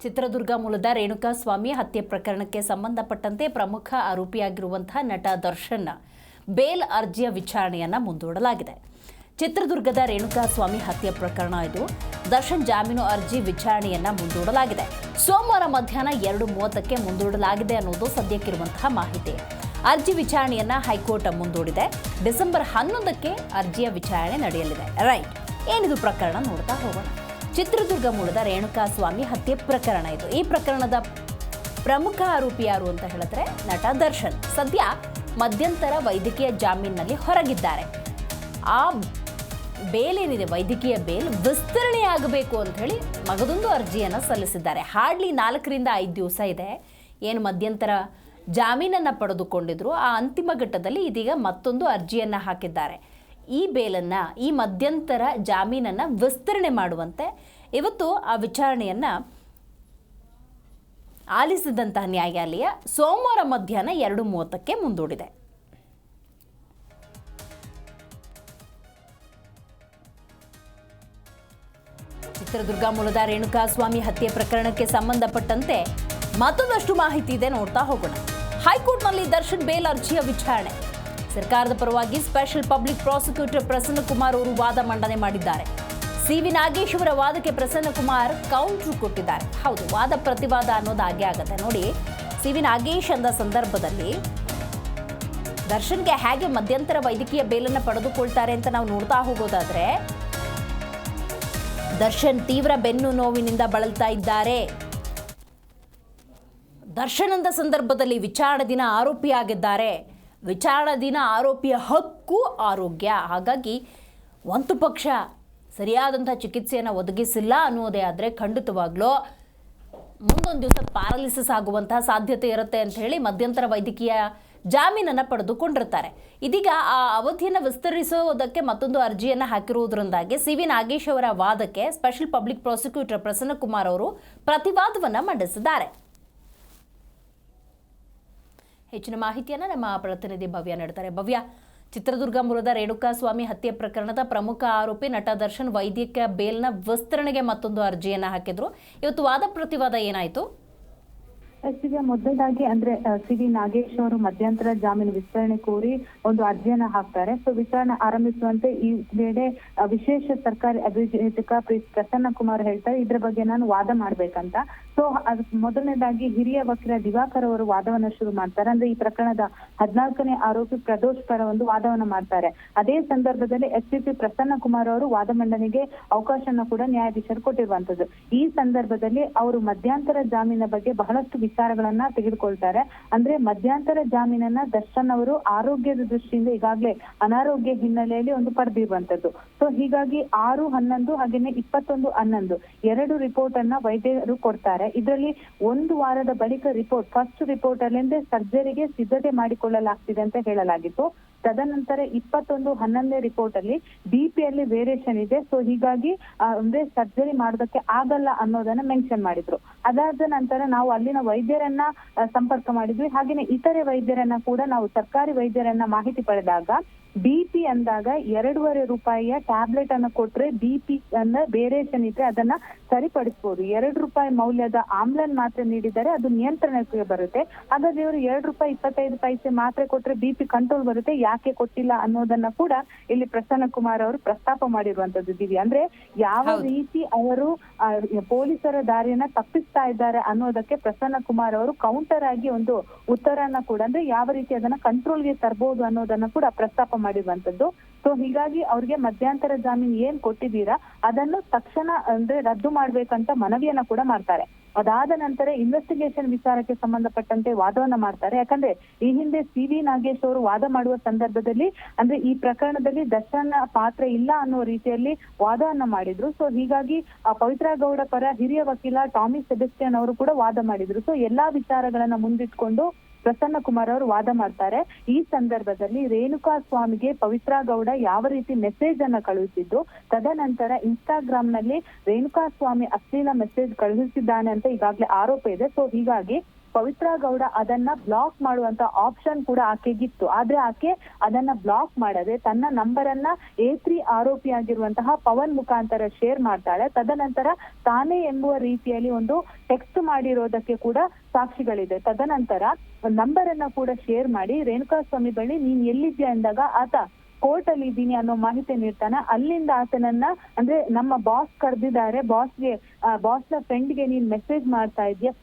ಚಿತ್ರದುರ್ಗ ಮೂಲದ ರೇಣುಕಾಸ್ವಾಮಿ ಹತ್ಯೆ ಪ್ರಕರಣಕ್ಕೆ ಸಂಬಂಧಪಟ್ಟಂತೆ ಪ್ರಮುಖ ಆರೋಪಿಯಾಗಿರುವಂತಹ ನಟ ದರ್ಶನ್ ಬೇಲ್ ಅರ್ಜಿಯ ವಿಚಾರಣೆಯನ್ನು ಮುಂದೂಡಲಾಗಿದೆ. ಚಿತ್ರದುರ್ಗದ ರೇಣುಕಾಸ್ವಾಮಿ ಹತ್ಯೆ ಪ್ರಕರಣ ಇದು. ದರ್ಶನ್ ಜಾಮೀನು ಅರ್ಜಿ ವಿಚಾರಣೆಯನ್ನು ಮುಂದೂಡಲಾಗಿದೆ. ಸೋಮವಾರ ಮಧ್ಯಾಹ್ನ 2:30ಕ್ಕೆ ಮುಂದೂಡಲಾಗಿದೆ ಅನ್ನೋದು ಸದ್ಯಕ್ಕಿರುವಂತಹ ಮಾಹಿತಿ. ಅರ್ಜಿ ವಿಚಾರಣೆಯನ್ನು ಹೈಕೋರ್ಟ್ ಮುಂದೂಡಿದೆ. ಡಿಸೆಂಬರ್ 11ಕ್ಕೆ ಅರ್ಜಿಯ ವಿಚಾರಣೆ ನಡೆಯಲಿದೆ. ರೈಟ್, ಏನಿದು ಪ್ರಕರಣ ನೋಡ್ತಾ ಹೋಗೋಣ. ಚಿತ್ರದುರ್ಗ ಮೂಲದ ರೇಣುಕಾಸ್ವಾಮಿ ಹತ್ಯೆ ಪ್ರಕರಣ ಇದು. ಈ ಪ್ರಕರಣದ ಪ್ರಮುಖ ಆರೋಪಿ ಯಾರು ಅಂತ ಹೇಳಿದ್ರೆ ನಟ ದರ್ಶನ್. ಸದ್ಯ ಮಧ್ಯಂತರ ವೈದ್ಯಕೀಯ ಜಾಮೀನಿನಲ್ಲಿ ಹೊರಗಿದ್ದಾರೆ. ಆ ಬೇಲ್ ಏನಿದೆ, ವೈದ್ಯಕೀಯ ಬೇಲ್ ವಿಸ್ತರಣೆಯಾಗಬೇಕು ಅಂತ ಹೇಳಿ ಮಗದೊಂದು ಅರ್ಜಿಯನ್ನು ಸಲ್ಲಿಸಿದ್ದಾರೆ. ಹಾರ್ಡ್ಲಿ 4ರಿಂದ 5 ದಿವಸ ಇದೆ ಏನು ಮಧ್ಯಂತರ ಜಾಮೀನನ್ನು ಪಡೆದುಕೊಂಡಿದ್ರು. ಆ ಅಂತಿಮ ಘಟ್ಟದಲ್ಲಿ ಇದೀಗ ಮತ್ತೊಂದು ಅರ್ಜಿಯನ್ನು ಹಾಕಿದ್ದಾರೆ. ಈ ಬೇಲನ್ನು, ಈ ಮಧ್ಯಂತರ ಜಾಮೀನನ್ನು ವಿಸ್ತರಣೆ ಮಾಡುವಂತೆ ಇವತ್ತು ಆ ವಿಚಾರಣೆಯನ್ನು ಆಲಿಸಿದಂತಹ ನ್ಯಾಯಾಲಯ ಸೋಮವಾರ ಮಧ್ಯಾಹ್ನ 2:30ಕ್ಕೆ ಮುಂದೂಡಿದೆ. ಚಿತ್ರದುರ್ಗ ಮೂಲದ ರೇಣುಕಾಸ್ವಾಮಿ ಹತ್ಯೆ ಪ್ರಕರಣಕ್ಕೆ ಸಂಬಂಧಪಟ್ಟಂತೆ ಮತ್ತೊಂದಷ್ಟು ಮಾಹಿತಿ ಇದೆ, ನೋಡ್ತಾ ಹೋಗೋಣ. ಹೈಕೋರ್ಟ್ನಲ್ಲಿ ದರ್ಶನ್ ಬೇಲ್ ಅರ್ಜಿಯ ವಿಚಾರಣೆ. ಸರ್ಕಾರದ ಪರವಾಗಿ special public prosecutor Prasanna Kumar ಅವರು ವಾದ ಮಂಡನೆ ಮಾಡಿದ್ದಾರೆ. ಸಿ.ವಿ. ನಾಗೇಶ್ ಅವರ ವಾದಕ್ಕೆ ಪ್ರಸನ್ನ ಕುಮಾರ್ ಕೌಂಟರ್ ಕೊಟ್ಟಿದ್ದಾರೆ. ಹೌದು, ವಾದ ಪ್ರತಿವಾದ ಅನ್ನೋದು ಹಾಗೆ ಆಗುತ್ತೆ ನೋಡಿ. ಸಿ.ವಿ. ನಾಗೇಶ್ ಅಂದ ಸಂದರ್ಭದಲ್ಲಿ ದರ್ಶನ್ಗೆ ಹೇಗೆ ಮಧ್ಯಂತರ ವೈದ್ಯಕೀಯ ಬೇಲನ್ನು ಪಡೆದುಕೊಳ್ತಾರೆ ಅಂತ ನಾವು ನೋಡ್ತಾ ಹೋಗೋದಾದ್ರೆ, ದರ್ಶನ್ ತೀವ್ರ ಬೆನ್ನು ನೋವಿನಿಂದ ಬಳಲ್ತಾ ಇದ್ದಾರೆ. ದರ್ಶನ್ ಅಂದ ಸಂದರ್ಭದಲ್ಲಿ ವಿಚಾರಣಾ ದಿನ ಆರೋಪಿಯಾಗಿದ್ದಾರೆ. ವಿಚಾರಣಾ ದಿನ ಆರೋಪಿಯ ಹಕ್ಕು ಆರೋಗ್ಯ. ಹಾಗಾಗಿ ಒಂದು ಪಕ್ಷ ಸರಿಯಾದಂಥ ಚಿಕಿತ್ಸೆಯನ್ನು ಒದಗಿಸಿಲ್ಲ ಅನ್ನೋದೇ ಆದರೆ ಖಂಡಿತವಾಗ್ಲೂ ಮುಂದೊಂದು ದಿವಸ ಪ್ಯಾರಾಲಿಸಿಸ್ ಆಗುವಂತಹ ಸಾಧ್ಯತೆ ಇರುತ್ತೆ ಅಂತ ಹೇಳಿ ಮಧ್ಯಂತರ ವೈದ್ಯಕೀಯ ಜಾಮೀನನ್ನು ಪಡೆದುಕೊಂಡಿರ್ತಾರೆ. ಇದೀಗ ಆ ಅವಧಿಯನ್ನು ವಿಸ್ತರಿಸೋದಕ್ಕೆ ಮತ್ತೊಂದು ಅರ್ಜಿಯನ್ನು ಹಾಕಿರುವುದರಿಂದಾಗಿ ಸಿ.ವಿ. ನಾಗೇಶ್ ಅವರ ವಾದಕ್ಕೆ special public prosecutor Prasanna Kumar ಅವರು ಪ್ರತಿವಾದವನ್ನು ಮಂಡಿಸಿದ್ದಾರೆ. ಹೆಚ್ಚಿನ ಮಾಹಿತಿಯನ್ನು ನಮ್ಮ ಪ್ರತಿನಿಧಿ ಭವ್ಯ ನೀಡುತ್ತಾರೆ. ಭವ್ಯ, ಚಿತ್ರದುರ್ಗ ಮೂಲದ ರೇಣುಕಾಸ್ವಾಮಿ ಹತ್ಯೆ ಪ್ರಕರಣದ ಪ್ರಮುಖ ಆರೋಪಿ ನಟ ದರ್ಶನ್ ವೈದ್ಯಕೀಯ ಬೇಲ್ನ ವಿಸ್ತರಣೆಗೆ ಮತ್ತೊಂದು ಅರ್ಜಿಯನ್ನು ಹಾಕಿದ್ರು. ಇವತ್ತು ವಾದ ಪ್ರತಿವಾದ ಏನಾಯಿತು? ಮೊದಲಾಗಿ ಅಂದ್ರೆ ಸಿ.ವಿ. ನಾಗೇಶ್ ಅವರು ಮಧ್ಯಂತರ ಜಾಮೀನು ವಿಸ್ತರಣೆ ಕೋರಿ ಒಂದು ಅರ್ಜಿಯನ್ನ ಹಾಕ್ತಾರೆ. ಸೊ ವಿಚಾರಣೆ ಆರಂಭಿಸುವಂತೆ ಈ ವೇಳೆ ವಿಶೇಷ ಸರ್ಕಾರಿ ಅಭಿಯೋಜಕ ಪ್ರಸನ್ನ ಕುಮಾರ್ ಹೇಳ್ತಾರೆ, ಇದ್ರ ಬಗ್ಗೆ ನಾನು ವಾದ ಮಾಡ್ಬೇಕಂತ. ಸೊ ಮೊದಲನೇದಾಗಿ ಹಿರಿಯ ವಕೀಲ ದಿವಾಕರ್ ಅವರು ವಾದವನ್ನ ಶುರು ಮಾಡ್ತಾರೆ. ಅಂದ್ರೆ ಈ ಪ್ರಕರಣದ 14ನೇ ಆರೋಪಿ ಪ್ರದೋಷ್ ಪರ ಒಂದು ವಾದವನ್ನ ಮಾಡ್ತಾರೆ. ಅದೇ ಸಂದರ್ಭದಲ್ಲಿ ಎಸ್.ಪಿ. ಪ್ರಸನ್ನ ಕುಮಾರ್ ಅವರು ವಾದ ಮಂಡನೆಗೆ ಅವಕಾಶನ ಕೂಡ ನ್ಯಾಯಾಧೀಶರು ಕೊಟ್ಟಿರುವಂತದ್ದು. ಈ ಸಂದರ್ಭದಲ್ಲಿ ಅವರು ಮಧ್ಯಂತರ ಜಾಮೀನಿನ ಬಗ್ಗೆ ಬಹಳಷ್ಟು ವಿಚಾರಗಳನ್ನ ತೆಗೆದುಕೊಳ್ತಾರೆ. ಅಂದ್ರೆ ಮಧ್ಯಂತರ ಜಾಮೀನನ್ನ ದರ್ಶನ್ ಅವರು ಆರೋಗ್ಯದ ದೃಷ್ಟಿಯಿಂದ ಈಗಾಗಲೇ ಅನಾರೋಗ್ಯ ಹಿನ್ನೆಲೆಯಲ್ಲಿ ಒಂದು ಪಡೆದಿರುವಂತದ್ದು. ಸೊ ಹೀಗಾಗಿ 6/11 ಹಾಗೇನೆ 21/11 2 ರಿಪೋರ್ಟ್ ಅನ್ನ ವೈದ್ಯರು ಕೊಡ್ತಾರೆ. ಇದರಲ್ಲಿ 1 ವಾರದ ಬಳಿಕ ಫಸ್ಟ್ ರಿಪೋರ್ಟ್ ಅಲ್ಲಿಂದ ಸರ್ಜರಿಗೆ ಸಿದ್ಧತೆ ಮಾಡಿಕೊಳ್ಳಲಾಗ್ತಿದೆ ಅಂತ ಹೇಳಲಾಗಿತ್ತು. ತದನಂತರ 21/11 ರಿಪೋರ್ಟ್ ಅಲ್ಲಿ ಬಿಪಿಯಲ್ಲಿ ವೇರಿಯೇಷನ್ ಇದೆ. ಸೊ ಹೀಗಾಗಿ ಅಂದ್ರೆ ಸರ್ಜರಿ ಮಾಡೋದಕ್ಕೆ ಆಗಲ್ಲ ಅನ್ನೋದನ್ನ ಮೆನ್ಷನ್ ಮಾಡಿದ್ರು. ಅದಾದ ನಂತರ ನಾವು ಅಲ್ಲಿನ ವೈದ್ಯರನ್ನ ಸಂಪರ್ಕ ಮಾಡಿದ್ವಿ. ಹಾಗೇನೆ ಇತರೆ ವೈದ್ಯರನ್ನ ಕೂಡ ನಾವು ಸರ್ಕಾರಿ ವೈದ್ಯರನ್ನ ಮಾಹಿತಿ ಪಡೆದಾಗ ಬಿಪಿ ಅಂದಾಗ 2.5 ರೂಪಾಯಿಯ ಟ್ಯಾಬ್ಲೆಟ್ ಅನ್ನ ಕೊಟ್ರೆ ಬಿಪಿ ಅನ್ನ ವೇರಿಯೇಷನ್ ಇದ್ರೆ ಅದನ್ನ ಸರಿಪಡಿಸಬಹುದು. 2 ರೂಪಾಯಿ ಮೌಲ್ಯದ ಆಮ್ಲನ್ ಮಾತ್ರೆ ನೀಡಿದರೆ ಅದು ನಿಯಂತ್ರಣಕ್ಕೆ ಬರುತ್ತೆ. ಹಾಗಾದ್ರೆ ಇವರು 2 ರೂಪಾಯಿ 25 ಪೈಸೆ ಮಾತ್ರೆ ಕೊಟ್ರೆ ಬಿಪಿ ಕಂಟ್ರೋಲ್ ಬರುತ್ತೆ, ಯಾಕೆ ಕೊಟ್ಟಿಲ್ಲ ಅನ್ನೋದನ್ನ ಕೂಡ ಇಲ್ಲಿ ಪ್ರಸನ್ನ ಕುಮಾರ್ ಅವರು ಪ್ರಸ್ತಾಪ ಮಾಡಿರುವಂತದ್ದು ದಿವ್ಯ. ಅಂದ್ರೆ ಯಾವ ರೀತಿ ಅವರು ಪೊಲೀಸರ ದಾರಿಯನ್ನ ತಪ್ಪಿಸ್ತಾ ಇದ್ದಾರೆ ಅನ್ನೋದಕ್ಕೆ ಪ್ರಸನ್ನ ಕುಮಾರ್ ಅವರು ಕೌಂಟರ್ ಆಗಿ ಒಂದು ಉತ್ತರನ ಕೂಡ, ಅಂದ್ರೆ ಯಾವ ರೀತಿ ಅದನ್ನ ಕಂಟ್ರೋಲ್ಗೆ ತರಬಹುದು ಅನ್ನೋದನ್ನ ಕೂಡ ಪ್ರಸ್ತಾಪ ಮಾಡಿರುವಂತದ್ದು. ಸೊ ಹೀಗಾಗಿ ಅವ್ರಿಗೆ ಮಧ್ಯಂತರ ಜಾಮೀನು ಏನ್ ಕೊಟ್ಟಿದ್ದೀರಾ ಅದನ್ನು ತಕ್ಷಣ ಅಂದ್ರೆ ರದ್ದು ಮಾಡ್ಬೇಕಂತ ಮನವಿಯನ್ನ ಕೂಡ ಮಾಡ್ತಾರೆ. ಅದಾದ ನಂತರ ಇನ್ವೆಸ್ಟಿಗೇಷನ್ ವಿಚಾರಕ್ಕೆ ಸಂಬಂಧಪಟ್ಟಂತೆ ವಾದವನ್ನ ಮಾಡ್ತಾರೆ. ಯಾಕಂದ್ರೆ ಈ ಹಿಂದೆ ಸಿ.ವಿ. ನಾಗೇಶ್ ಅವರು ವಾದ ಮಾಡುವ ಸಂದರ್ಭದಲ್ಲಿ ಅಂದ್ರೆ ಈ ಪ್ರಕರಣದಲ್ಲಿ ದರ್ಶನ್ ಪಾತ್ರ ಇಲ್ಲ ಅನ್ನೋ ರೀತಿಯಲ್ಲಿ ವಾದವನ್ನ ಮಾಡಿದ್ರು. ಸೊ ಹೀಗಾಗಿ ಪವಿತ್ರ ಗೌಡ ಪರ ಹಿರಿಯ ವಕೀಲ ಟಾಮಿ ಸೆಬೆಸ್ಟಿಯನ್ ಅವರು ಕೂಡ ವಾದ ಮಾಡಿದ್ರು. ಸೊ ಎಲ್ಲಾ ವಿಚಾರಗಳನ್ನ ಮುಂದಿಟ್ಕೊಂಡು ಪ್ರಸನ್ನ ಕುಮಾರ್ ಅವರು ವಾದ ಮಾಡ್ತಾರೆ. ಈ ಸಂದರ್ಭದಲ್ಲಿ ರೇಣುಕಾಸ್ವಾಮಿಗೆ ಪವಿತ್ರ ಗೌಡ ಯಾವ ರೀತಿ ಮೆಸೇಜ್ ಅನ್ನ ಕಳುಹಿಸಿದ್ದು, ತದನಂತರ ಇನ್ಸ್ಟಾಗ್ರಾಮ್ ನಲ್ಲಿ ರೇಣುಕಾಸ್ವಾಮಿ ಅಶ್ಲೀಲ ಮೆಸೇಜ್ ಕಳುಹಿಸಿದ್ದಾನೆ ಅಂತ ಈಗಾಗಲೇ ಆರೋಪ ಇದೆ. ಸೊ ಹೀಗಾಗಿ ಪವಿತ್ರ ಗೌಡ ಅದನ್ನ ಬ್ಲಾಕ್ ಮಾಡುವಂತ ಆಪ್ಷನ್ ಕೂಡ ಆಕೆಗಿತ್ತು. ಆದ್ರೆ ಆಕೆ ಅದನ್ನ ಬ್ಲಾಕ್ ಮಾಡದೆ ತನ್ನ ನಂಬರ್ ಅನ್ನ A3 ಆರೋಪಿಯಾಗಿರುವಂತಹ ಪವನ್ ಮುಖಾಂತರ ಶೇರ್ ಮಾಡ್ತಾಳೆ. ತದನಂತರ ತಾನೇ ಎಂಬುವ ರೀತಿಯಲ್ಲಿ ಒಂದು ಟೆಕ್ಸ್ಟ್ ಮಾಡಿರೋದಕ್ಕೆ ಕೂಡ ಸಾಕ್ಷಿಗಳಿದೆ. ತದನಂತರ ನಂಬರ್ ಅನ್ನ ಕೂಡ ಶೇರ್ ಮಾಡಿ ರೇಣುಕಾಸ್ವಾಮಿ ಬಳಿ ನೀನ್ ಎಲ್ಲಿದ್ಯಾ ಎಂದಾಗ ಆತ ಕೋರ್ಟ್ ಅಲ್ಲಿ ಇದ್ದೀನಿ ಅನ್ನೋ ಮಾಹಿತಿ ನೀಡ್ತಾನೆ. ಅಲ್ಲಿಂದ ಆತನನ್ನ ಅಂದ್ರೆ ನಮ್ಮ ಬಾಸ್ ಕರೆದಿದ್ದಾರೆ, ಬಾಸ್ನ ಫ್ರೆಂಡ್ಗೆ ನೀನ್ ಮೆಸೇಜ್ ಮಾಡ್ತಾ ಇದ್ಯಾ,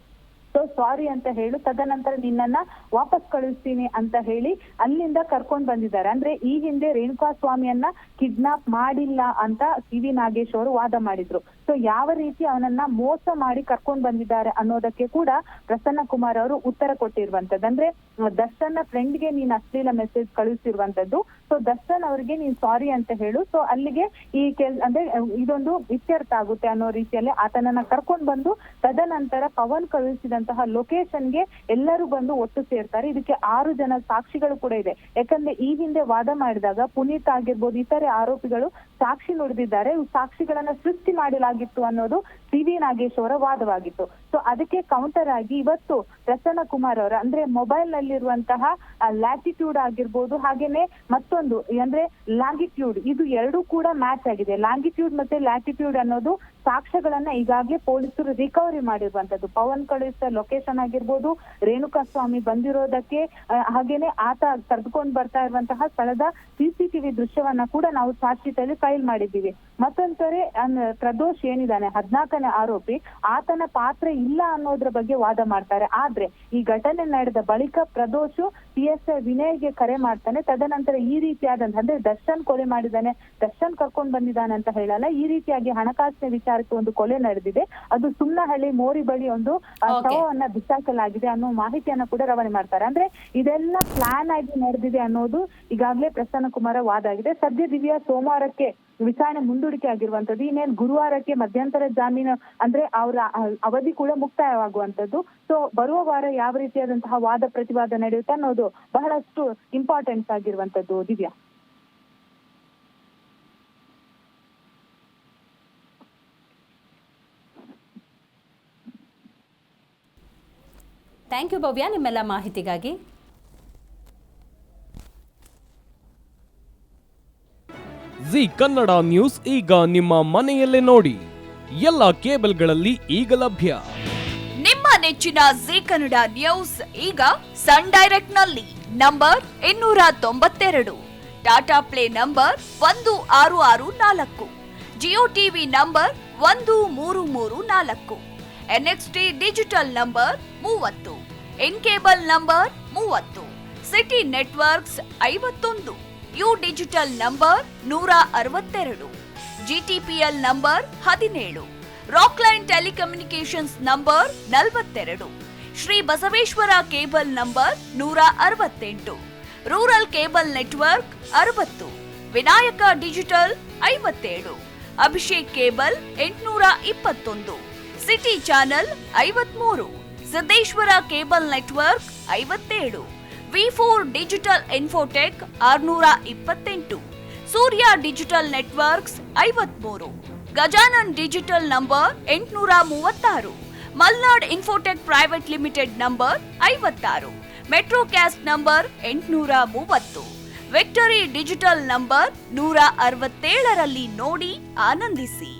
ಸೊ ಸಾರಿ ಅಂತ ಹೇಳು, ತದನಂತರ ನಿನ್ನನ್ನ ವಾಪಸ್ ಕಳಿಸ್ತೀನಿ ಅಂತ ಹೇಳಿ ಅಲ್ಲಿಂದ ಕರ್ಕೊಂಡ್ ಬಂದಿದ್ದಾರೆ. ಅಂದ್ರೆ ಈ ಹಿಂದೆ ರೇಣುಕಾಸ್ವಾಮಿಯನ್ನ ಕಿಡ್ನಾಪ್ ಮಾಡಿಲ್ಲ ಅಂತ CV ನಾಗೇಶ್ ಅವರು ವಾದ ಮಾಡಿದ್ರು. ಸೊ ಯಾವ ರೀತಿ ಅವನನ್ನ ಮೋಸ ಮಾಡಿ ಕರ್ಕೊಂಡ್ ಬಂದಿದ್ದಾರೆ ಅನ್ನೋದಕ್ಕೆ ಕೂಡ ಪ್ರಸನ್ನ ಕುಮಾರ್ ಅವರು ಉತ್ತರ ಕೊಟ್ಟಿರುವಂತದ್ದು. ಅಂದ್ರೆ ದರ್ಶನ್ ಫ್ರೆಂಡ್ಗೆ ನೀನ್ ಅಶ್ಲೀಲ ಮೆಸೇಜ್ ಕಳಿಸಿರುವಂತದ್ದು, ಸೊ ದರ್ಶನ್ ಅವರಿಗೆ ನೀನ್ ಸಾರಿ ಅಂತ ಹೇಳು, ಸೊ ಅಲ್ಲಿಗೆ ಈ ಅಂದ್ರೆ ಇದೊಂದು ಇತ್ಯರ್ಥ ಆಗುತ್ತೆ ಅನ್ನೋ ರೀತಿಯಲ್ಲಿ ಆತನನ್ನ ಕರ್ಕೊಂಡ್ ಬಂದು ತದನಂತರ ಪವನ್ ಕಳುಹಿಸಿದಂತಹ ಲೊಕೇಶನ್ಗೆ ಎಲ್ಲರೂ ಬಂದು ಒಟ್ಟು ಸೇರ್ತಾರೆ. ಇದಕ್ಕೆ 6 ಜನ ಸಾಕ್ಷಿಗಳು ಕೂಡ ಇದೆ. ಯಾಕಂದ್ರೆ ಈ ಹಿಂದೆ ವಾದ ಮಾಡಿದಾಗ ಪುನೀತ್ ಆಗಿರ್ಬೋದು ಇತರೆ ಆರೋಪಿಗಳು ಸಾಕ್ಷಿ ನುಡಿದಿದ್ದಾರೆ, ಸಾಕ್ಷಿಗಳನ್ನ ಸೃಷ್ಟಿ ಮಾಡಲಾಗಿತ್ತು ಅನ್ನೋದು CV ನಾಗೇಶ್ ಅವರ ವಾದವಾಗಿತ್ತು. ಸೊ ಅದಕ್ಕೆ ಕೌಂಟರ್ ಆಗಿ ಇವತ್ತು ಪ್ರಸನ್ನ ಕುಮಾರ್ ಅವರ ಅಂದ್ರೆ ಮೊಬೈಲ್ ನಲ್ಲಿರುವಂತಹ ಲ್ಯಾಟಿಟ್ಯೂಡ್ ಆಗಿರ್ಬೋದು, ಹಾಗೇನೆ ಮತ್ತೊಂದು ಅಂದ್ರೆ ಲ್ಯಾಂಗಿಟ್ಯೂಡ್, ಇದು ಎರಡೂ ಕೂಡ ಮ್ಯಾಚ್ ಆಗಿದೆ. ಲ್ಯಾಂಗಿಟ್ಯೂಡ್ ಮತ್ತೆ ಲ್ಯಾಟಿಟ್ಯೂಡ್ ಅನ್ನೋದು ಸಾಕ್ಷ್ಯಗಳನ್ನ ಈಗಾಗಲೇ ಪೊಲೀಸರು ರಿಕವರಿ ಮಾಡಿರುವಂತದ್ದು. ಪವನ್ ಕಳುಹಿಸಿದ ಲೊಕೇಶನ್ ಆಗಿರ್ಬೋದು, ರೇಣುಕಾಸ್ವಾಮಿ ಬಂದಿರೋದಕ್ಕೆ, ಹಾಗೇನೆ ಆತ ಕರೆದುಕೊಂಡು ಬರ್ತಾ ಇರುವಂತಹ ಸ್ಥಳದ CCTV ದೃಶ್ಯವನ್ನ ಕೂಡ ನಾವು ಚಾರ್ಜ್ ಶೀಟ್ ಅಲ್ಲಿ ಫೈಲ್ ಮಾಡಿದ್ದೀವಿ. ಮತ್ತೊಂದ್ ಕಡೆ ಪ್ರದೋಷ್ ಏನಿದ್ದಾನೆ 14ನೇ ಆರೋಪಿ, ಆತನ ಪಾತ್ರ ಇಲ್ಲ ಅನ್ನೋದ್ರ ಬಗ್ಗೆ ವಾದ ಮಾಡ್ತಾರೆ. ಆದ್ರೆ ಈ ಘಟನೆ ನಡೆದ ಬಳಿಕ ಪ್ರದೋಷ್ PSI ವಿನಯ್ಗೆ ಕರೆ ಮಾಡ್ತಾನೆ. ತದನಂತರ ಈ ರೀತಿಯಾದಂತ ಅಂದ್ರೆ ದರ್ಶನ್ ಕೊಲೆ ಮಾಡಿದ್ದಾನೆ, ದರ್ಶನ್ ಕರ್ಕೊಂಡ್ ಬಂದಿದ್ದಾನೆ ಅಂತ ಹೇಳಲ್ಲ, ಈ ರೀತಿಯಾಗಿ ಹಣಕಾಸಿನ ವಿಚಾರಕ್ಕೆ ಒಂದು ಕೊಲೆ ನಡೆದಿದೆ, ಅದು ಸುಮ್ನಹಳ್ಳಿ ಮೋರಿ ಬಳಿ ಒಂದು ಶವವನ್ನ ಬಿಸಾಕಲಾಗಿದೆ ಅನ್ನೋ ಮಾಹಿತಿಯನ್ನ ಕೂಡ ರವಾನೆ ಮಾಡ್ತಾರೆ. ಅಂದ್ರೆ ಇದೆಲ್ಲ ಪ್ಲಾನ್ ಆಗಿ ನಡೆದಿದೆ ಅನ್ನೋದು ಈಗಾಗಲೇ ಪ್ರಸನ್ನ ಕುಮಾರ ವಾದ ಆಗಿದೆ. ಸದ್ಯ ದಿವ್ಯಾ ಸೋಮವಾರಕ್ಕೆ ವಿಚಾರಣೆ ಮುಂದೂಡಿಕೆ ಆಗಿರುವಂತದ್ದು. ಇನ್ನೇನು ಗುರುವಾರಕ್ಕೆ ಮಧ್ಯಂತರ ಜಾಮೀನು ಅಂದ್ರೆ ಅವರ ಅವಧಿ ಕೂಡ ಮುಕ್ತಾಯವಾಗುವಂತದ್ದು. ಸೊ ಬರುವ ವಾರ ಯಾವ ರೀತಿಯಾದಂತಹ ವಾದ ಪ್ರತಿವಾದ ನಡೆಯುತ್ತೆ ಅನ್ನೋದು ಬಹಳಷ್ಟು ಇಂಪಾರ್ಟೆನ್ಸ್ ಆಗಿರುವಂತದ್ದು. ದಿವ್ಯಾ, ಥ್ಯಾಂಕ್ ಯು ಭವ್ಯ ನಿಮ್ಮೆಲ್ಲ ಮಾಹಿತಿಗಾಗಿ. ಜಿ ಕನ್ನಡ ನ್ಯೂಸ್ ಈಗ ನಿಮ್ಮ ಮನೆಯಲ್ಲೇ ನೋಡಿ, ಎಲ್ಲ ಕೇಬಲ್ಗಳಲ್ಲಿ ಈಗ ಲಭ್ಯ. ನಿಮ್ಮ ನೆಚ್ಚಿನ ಜಿ ಕನ್ನಡ ನ್ಯೂಸ್ ಈಗ ಸನ್ ಡೈರೆಕ್ಟ್ ನಲ್ಲಿ number 292, Tata play number 1664, Jio TV number 1334, NXT digital number 30, in cable number 30, city networks 51, U digital number 162, GTPL number 17, Rockline telecommunications number 42, Shri Basaveshwara cable number 168, rural cable network 60, Vinayaka digital 57, Abhishek cable 821, city channel 53, Siddeshwara cable network 57, V4 digital Infotech 628, Surya digital networks 53, Gajanan digital number 836, Malnad Infotech private limited number 56, Metrocast number 830, Victory digital number 167ರಲ್ಲಿ ನೋಡಿ ಆನಂದಿಸಿ.